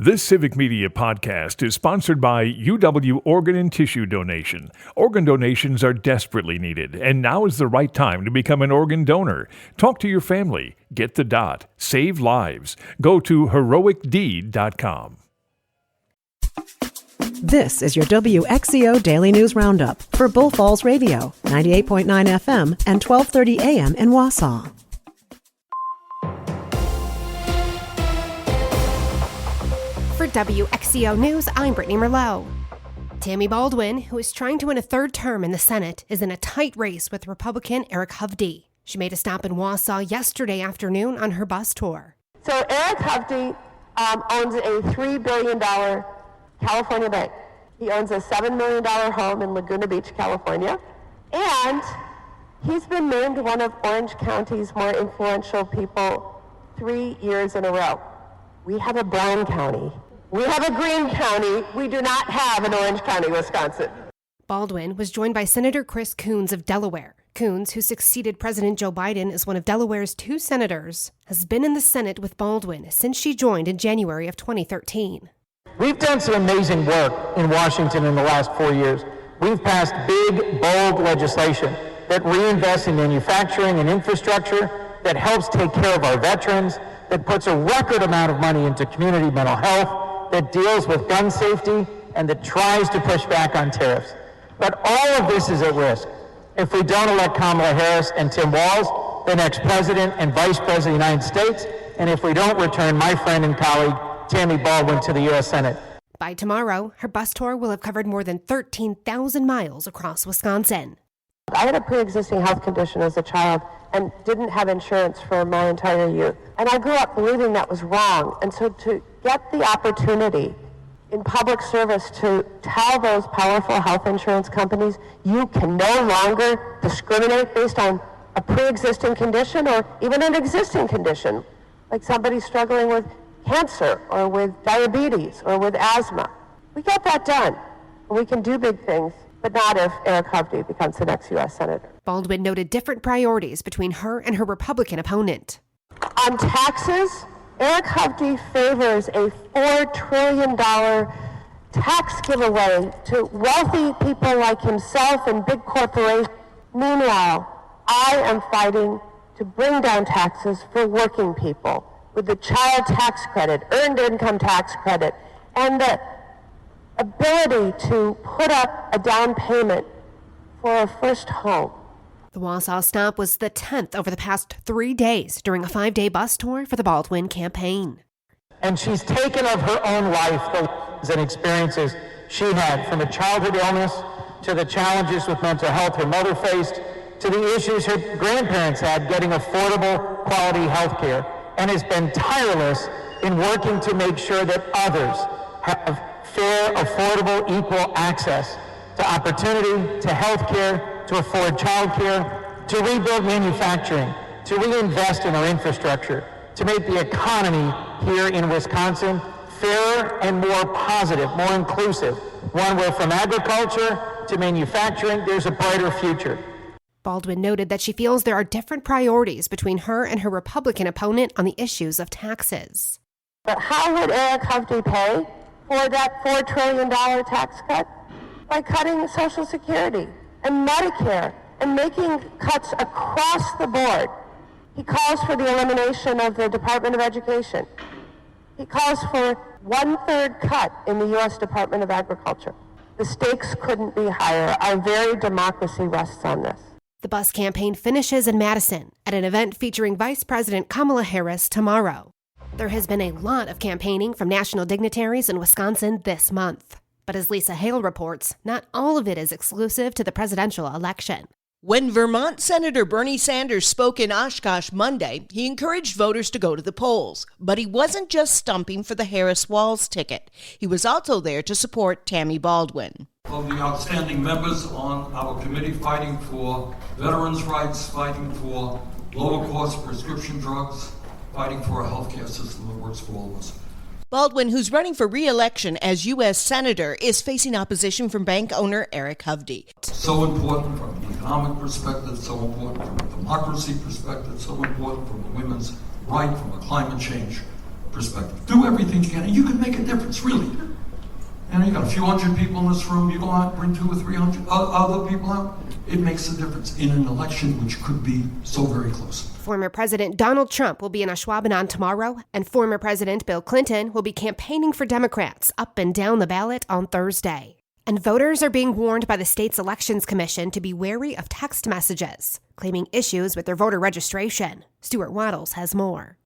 This Civic Media podcast is sponsored by UW Organ and Tissue Donation. Organ donations are desperately needed, and now is the right time to become an organ donor. Talk to your family. Get the dot. Save lives. Go to heroicdeed.com. This is your WXCO Daily News Roundup for Bull Falls Radio, 98.9 FM and 1230 AM in Wausau. For WXCO News, I'm Brittany Merlot. Tammy Baldwin, who is trying to win a third term in the Senate, is in a tight race with Republican Eric Hovde. She made a stop in Wausau yesterday afternoon on her bus tour. So Eric Hovde owns a $3 billion California bank. He owns a $7 million home in Laguna Beach, California. And he's been named one of Orange County's more influential people 3 years in a row. We have a brown county. We have a green county. We do not have an Orange County, Wisconsin. Baldwin was joined by Senator Chris Coons of Delaware. Coons, who succeeded President Joe Biden as one of Delaware's 2 senators, has been in the Senate with Baldwin since she joined in January of 2013. We've done some amazing work in Washington in the last 4 years. We've passed big, bold legislation that reinvests in manufacturing and infrastructure, that helps take care of our veterans, that puts a record amount of money into community mental health, that deals with gun safety, and that tries to push back on tariffs. But all of this is at risk if we don't elect Kamala Harris and Tim Walz, the next president and vice president of the United States, and if we don't return my friend and colleague, Tammy Baldwin, to the U.S. Senate. By tomorrow, her bus tour will have covered more than 13,000 miles across Wisconsin. I had a pre-existing health condition as a child and didn't have insurance for my entire youth. And I grew up believing that was wrong. And so to get the opportunity in public service to tell those powerful health insurance companies, you can no longer discriminate based on a pre-existing condition or even an existing condition, like somebody struggling with cancer or with diabetes or with asthma. We got that done. We can do big things, but not if Eric Hovde becomes the next U.S. Senator. Baldwin noted different priorities between her and her Republican opponent. On taxes, Eric Hovde favors a $4 trillion tax giveaway to wealthy people like himself and big corporations. Meanwhile, I am fighting to bring down taxes for working people with the child tax credit, earned income tax credit, and the ability to put up a down payment for a first home. The Wausau stop was the 10th over the past 3 days during a 5-day bus tour for the Baldwin campaign. And she's taken of her own life the lessons and experiences she had, from a childhood illness to the challenges with mental health her mother faced, to the issues her grandparents had getting affordable, quality health care, and has been tireless in working to make sure that others have fair, affordable, equal access to opportunity, to health care, to afford child care, to rebuild manufacturing, to reinvest in our infrastructure, to make the economy here in Wisconsin fairer and more positive, more inclusive, one where from agriculture to manufacturing, there's a brighter future. Baldwin noted that she feels there are different priorities between her and her Republican opponent on the issues of taxes. But how would Eric Hovde pay for that $4 trillion tax cut? By cutting Social Security and Medicare and making cuts across the board. He calls for the elimination of the Department of Education. He calls for 1/3 cut in the U.S. Department of Agriculture. The stakes couldn't be higher. Our very democracy rests on this. The bus campaign finishes in Madison at an event featuring Vice President Kamala Harris tomorrow. There has been a lot of campaigning from national dignitaries in Wisconsin this month. But as Lisa Hale reports, not all of it is exclusive to the presidential election. When Vermont Senator Bernie Sanders spoke in Oshkosh Monday, he encouraged voters to go to the polls. But he wasn't just stumping for the Harris-Walz ticket. He was also there to support Tammy Baldwin. Of the outstanding members on our committee fighting for veterans' rights, fighting for lower-cost prescription drugs, fighting for a healthcare system that works for all of us. Baldwin, who's running for re-election as U.S. Senator, is facing opposition from bank owner Eric Hovde. So important from an economic perspective, so important from a democracy perspective, so important from a women's right, from a climate change perspective. Do everything you can, and you can make a difference, really. And you got a few hundred people in this room, you go out, bring 200 or 300 other people out, it makes a difference in an election which could be so very close. Former President Donald Trump will be in Ashwaubenon tomorrow, and former President Bill Clinton will be campaigning for Democrats up and down the ballot on Thursday. And voters are being warned by the state's Elections Commission to be wary of text messages, claiming issues with their voter registration. Stuart Waddles has more.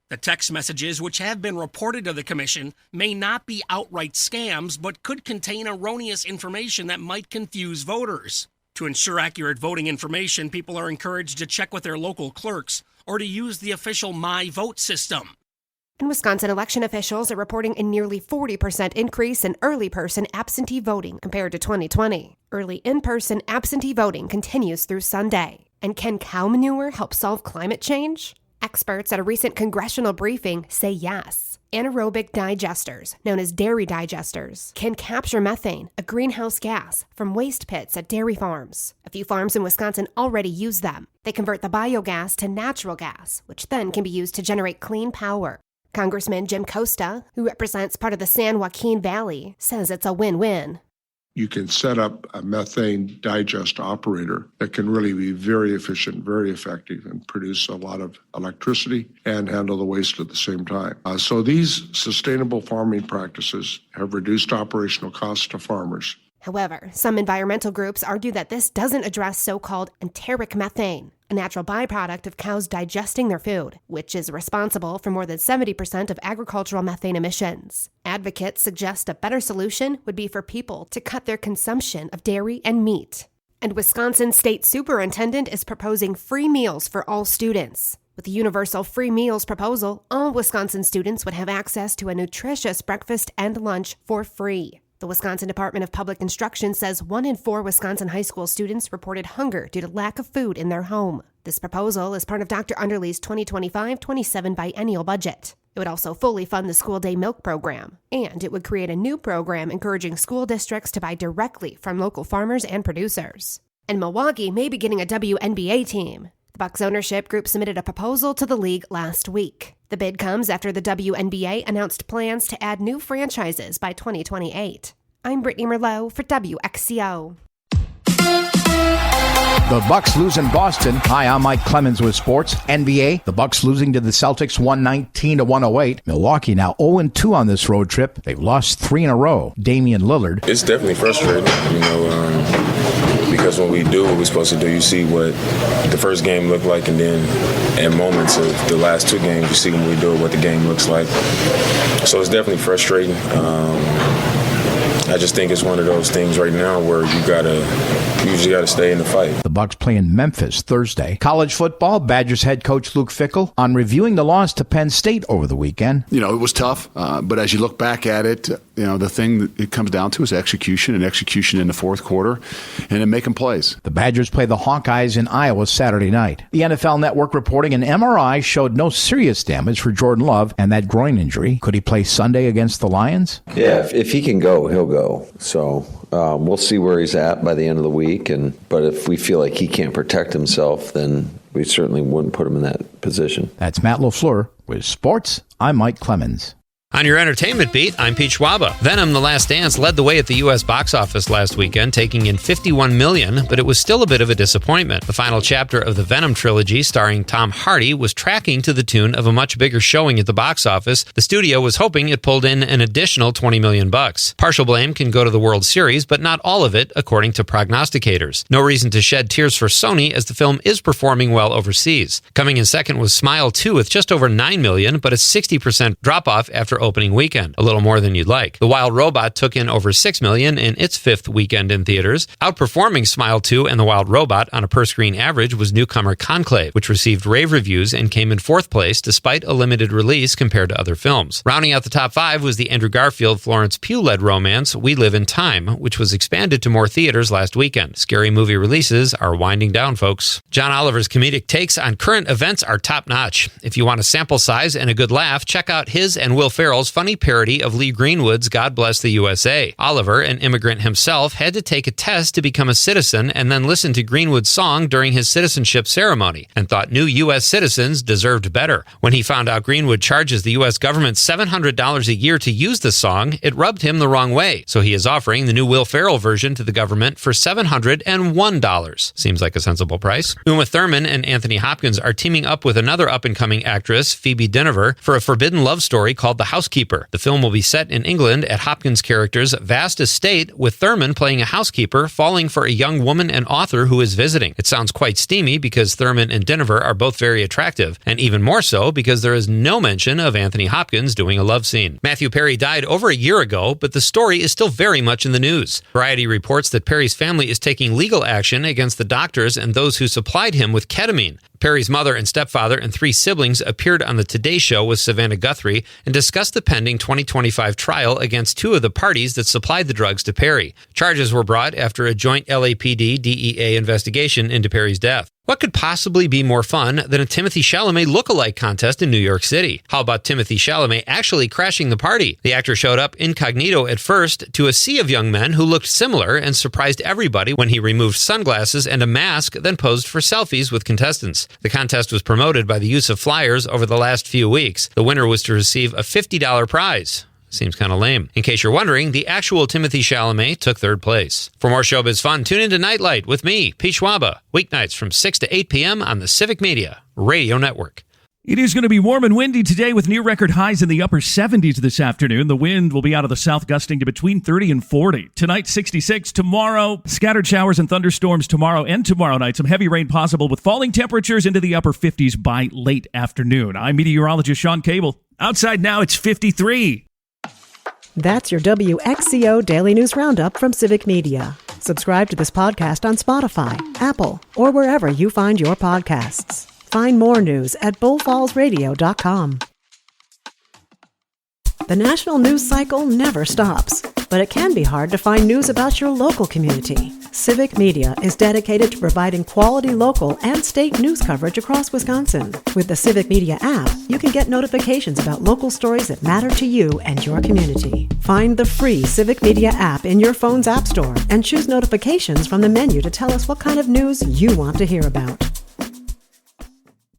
The text messages, which have been reported to the commission, may not be outright scams, but could contain erroneous information that might confuse voters. To ensure accurate voting information, people are encouraged to check with their local clerks or to use the official My Vote system. And Wisconsin election officials are reporting a nearly 40% increase in early person absentee voting compared to 2020. Early in-person absentee voting continues through Sunday. And can cow manure help solve climate change? Experts at a recent congressional briefing say yes. Anaerobic digesters, known as dairy digesters, can capture methane, a greenhouse gas, from waste pits at dairy farms. A few farms in Wisconsin already use them. They convert the biogas to natural gas, which then can be used to generate clean power. Congressman Jim Costa, who represents part of the San Joaquin Valley, says it's a win-win. You can set up a methane digest operator that can really be very efficient, very effective, and produce a lot of electricity and handle the waste at the same time. So these sustainable farming practices have reduced operational costs to farmers. However, some environmental groups argue that this doesn't address so-called enteric methane, a natural byproduct of cows digesting their food, which is responsible for more than 70% of agricultural methane emissions. Advocates suggest a better solution would be for people to cut their consumption of dairy and meat. And Wisconsin State Superintendent is proposing free meals for all students. With the universal free meals proposal, all Wisconsin students would have access to a nutritious breakfast and lunch for free. The Wisconsin Department of Public Instruction says 1 in 4 Wisconsin high school students reported hunger due to lack of food in their home. This proposal is part of Dr. Underly's 2025-27 biennial budget. It would also fully fund the school day milk program, and it would create a new program encouraging school districts to buy directly from local farmers and producers. And Milwaukee may be getting a WNBA team. The Bucks ownership group submitted a proposal to the league last week. The bid comes after the WNBA announced plans to add new franchises by 2028. I'm Brittany Merlot for WXCO. The Bucks lose in Boston. Hi, I'm Mike Clemens with sports. NBA, the Bucks losing to the Celtics 119-108. Milwaukee now 0-2 on this road trip. They've lost 3 in a row. Damian Lillard. It's definitely frustrating, because when we do what we're supposed to do, you see what the first game looked like, and then in moments of the last 2 games, you see when we do it, what the game looks like. So it's definitely frustrating. I just think it's one of those things right now where you just gotta stay in the fight. The Bucks play in Memphis Thursday. College football, Badgers head coach Luke Fickell on reviewing the loss to Penn State over the weekend. It was tough, but as you look back at it, the thing that it comes down to is execution in the fourth quarter and in making plays. The Badgers play the Hawkeyes in Iowa Saturday night. The NFL Network reporting an MRI showed no serious damage for Jordan Love and that groin injury. Could he play Sunday against the Lions? Yeah, if he can go, he'll go. So we'll see where he's at by the end of the week. But if we feel like he can't protect himself, then we certainly wouldn't put him in that position. That's Matt LaFleur with sports. I'm Mike Clemens. On your entertainment beat, I'm Pete Schwaba. Venom: The Last Dance led the way at the U.S. box office last weekend, taking in $51 million, but it was still a bit of a disappointment. The final chapter of the Venom trilogy, starring Tom Hardy, was tracking to the tune of a much bigger showing at the box office. The studio was hoping it pulled in an additional $20 million. Partial blame can go to the World Series, but not all of it, according to prognosticators. No reason to shed tears for Sony, as the film is performing well overseas. Coming in second was Smile 2 with just over $9 million, but a 60% drop-off after opening weekend, a little more than you'd like. The Wild Robot took in over $6 million in its 5th weekend in theaters. Outperforming Smile 2 and The Wild Robot on a per-screen average was newcomer Conclave, which received rave reviews and came in 4th place despite a limited release compared to other films. Rounding out the top 5 was the Andrew Garfield, Florence Pugh-led romance We Live in Time, which was expanded to more theaters last weekend. Scary movie releases are winding down, folks. John Oliver's comedic takes on current events are top-notch. If you want a sample size and a good laugh, check out his and Will Ferrell's Ferrell's funny parody of Lee Greenwood's God Bless the USA. Oliver, an immigrant himself, had to take a test to become a citizen and then listen to Greenwood's song during his citizenship ceremony and thought new U.S. citizens deserved better. When he found out Greenwood charges the U.S. government $700 a year to use the song, it rubbed him the wrong way. So he is offering the new Will Ferrell version to the government for $701. Seems like a sensible price. Uma Thurman and Anthony Hopkins are teaming up with another up-and-coming actress, Phoebe Dynevor, for a forbidden love story called The Housekeeper. The film will be set in England at Hopkins' character's vast estate, with Thurman playing a housekeeper falling for a young woman and author who is visiting. It sounds quite steamy because Thurman and Dynevor are both very attractive, and even more so because there is no mention of Anthony Hopkins doing a love scene. Matthew Perry died over a year ago, but the story is still very much in the news. Variety reports that Perry's family is taking legal action against the doctors and those who supplied him with ketamine. Perry's mother and stepfather and 3 siblings appeared on the Today Show with Savannah Guthrie and discussed the pending 2025 trial against 2 of the parties that supplied the drugs to Perry. Charges were brought after a joint LAPD-DEA investigation into Perry's death. What could possibly be more fun than a Timothée Chalamet look-alike contest in New York City? How about Timothée Chalamet actually crashing the party? The actor showed up incognito at first to a sea of young men who looked similar and surprised everybody when he removed sunglasses and a mask, then posed for selfies with contestants. The contest was promoted by the use of flyers over the last few weeks. The winner was to receive a $50 prize. Seems kind of lame. In case you're wondering, the actual Timothée Chalamet took 3rd place. For more showbiz fun, tune into Nightlight with me, Pete Schwaba, weeknights from 6 to 8 p.m. on the Civic Media Radio Network. It is going to be warm and windy today with near record highs in the upper 70s this afternoon. The wind will be out of the south gusting to between 30 and 40. Tonight, 66. Tomorrow, scattered showers and thunderstorms tomorrow and tomorrow night. Some heavy rain possible with falling temperatures into the upper 50s by late afternoon. I'm meteorologist Sean Cable. Outside now, it's 53. That's your WXCO Daily News Roundup from Civic Media. Subscribe to this podcast on Spotify, Apple, or wherever you find your podcasts. Find more news at bullfallsradio.com. The national news cycle never stops, but it can be hard to find news about your local community. Civic Media is dedicated to providing quality local and state news coverage across Wisconsin. With the Civic Media app, you can get notifications about local stories that matter to you and your community. Find the free Civic Media app in your phone's app store and choose notifications from the menu to tell us what kind of news you want to hear about.